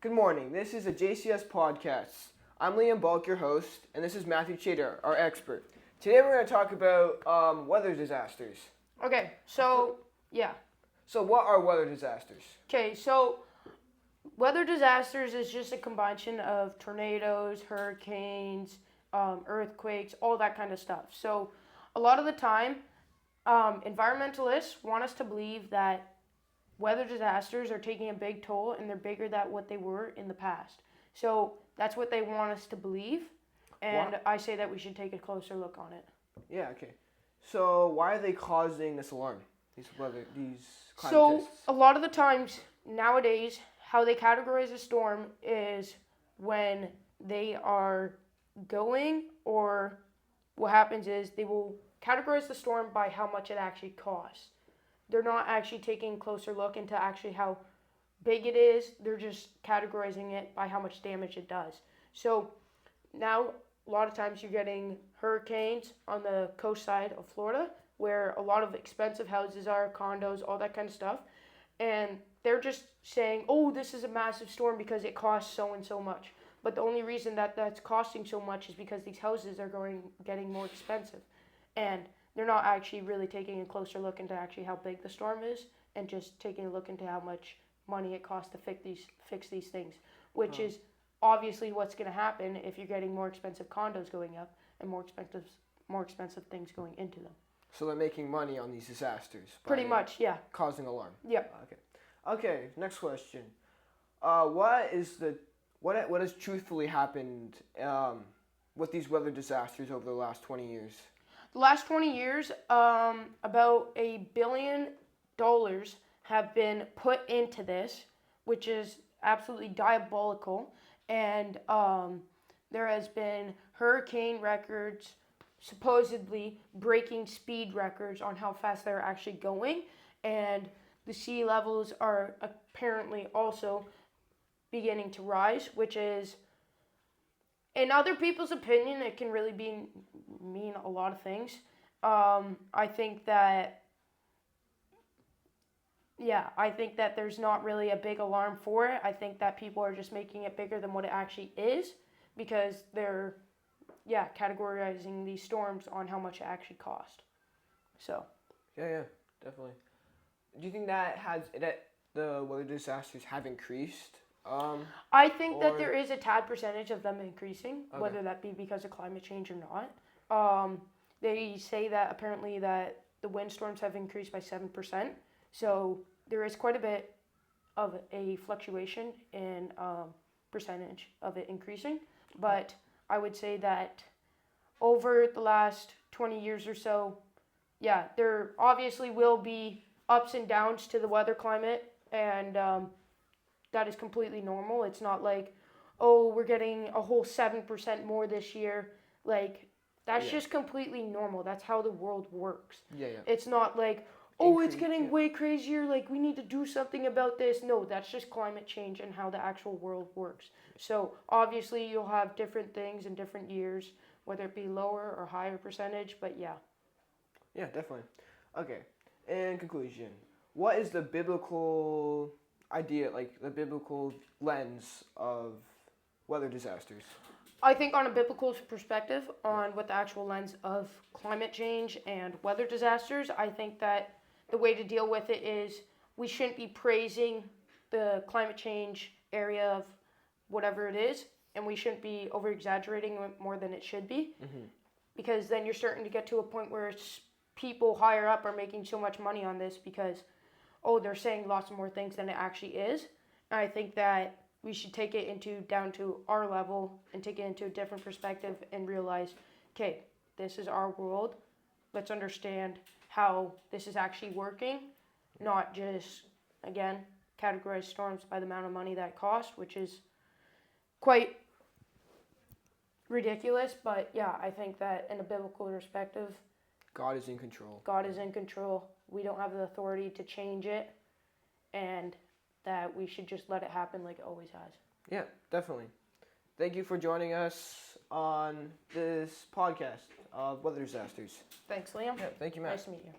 Good morning. This is a JCS podcast. I'm Liam Bulk, your host, and this is Matthew Chater, our expert. Today we're going to talk about weather disasters. Okay, so, yeah. So what are weather disasters? Okay, so weather disasters is just a combination of tornadoes, hurricanes, earthquakes, all that kind of stuff. So a lot of the time, environmentalists want us to believe that weather disasters are taking a big toll and they're bigger than what they were in the past. So that's what they want us to believe, and I say that we should take a closer look on it. Yeah, okay. So why are they causing this alarm? These climatists? So a lot of the times nowadays, how they categorize a storm is when they are going, or what happens is they will categorize the storm by how much it actually costs. They're not actually taking a closer look into actually how big it is. They're just categorizing it by how much damage it does. So now a lot of times you're getting hurricanes on the coast side of Florida where a lot of expensive houses are, condos, all that kind of stuff. And they're just saying, oh, this is a massive storm because it costs so and so much. But the only reason that that's costing so much is because these houses are getting more expensive. And they're not actually really taking a closer look into actually how big the storm is and just taking a look into how much money it costs to fix these things, which is obviously what's going to happen if you're getting more expensive condos going up and more expensive things going into them. So they're making money on these disasters. Pretty much, yeah. Causing alarm. Yeah. Okay. Next question. What has truthfully happened with these weather disasters over the last 20 years? The last 20 years, about $1 billion have been put into this, which is absolutely diabolical. And there has been hurricane records, supposedly breaking speed records on how fast they're actually going. And the sea levels are apparently also beginning to rise, which is, in other people's opinion, it can really mean a lot of things. I think that there's not really a big alarm for it. I think that people are just making it bigger than what it actually is because they're, categorizing these storms on how much it actually cost. So. Yeah, definitely. Do you think that the weather disasters have increased? I think that there is a tad percentage of them increasing, whether that be because of climate change or not. They say that apparently that the windstorms have increased by 7%. So there is quite a bit of a fluctuation in percentage of it increasing. But I would say that over the last 20 years or so, there obviously will be ups and downs to the weather climate, and that is completely normal. It's not like, oh, we're getting a whole 7% more this year. Like, that's just completely normal. That's how the world works. Yeah. It's not like, oh, it's getting way crazier, like we need to do something about this. No, that's just climate change and how the actual world works. So obviously you'll have different things in different years, whether it be lower or higher percentage, but yeah. Yeah, definitely. Okay, in conclusion, what is the biblical idea, like the biblical lens of weather disasters? I think on a biblical perspective, on what the actual lens of climate change and weather disasters, I think that the way to deal with it is we shouldn't be praising the climate change area of whatever it is, and we shouldn't be over-exaggerating it more than it should be, because then you're starting to get to a point where people higher up are making so much money on this because, they're saying lots more things than it actually is. And I think that we should take it down to our level and take it into a different perspective and realize, okay, this is our world. Let's understand how this is actually working, not just, again, categorize storms by the amount of money that it costs, which is quite ridiculous. But yeah, I think that in a biblical perspective, God is in control. God is in control. We don't have the authority to change it, and that we should just let it happen like it always has. Yeah, definitely. Thank you for joining us on this podcast of weather disasters. Thanks, Liam. Yeah, thank you, Matt. Nice to meet you.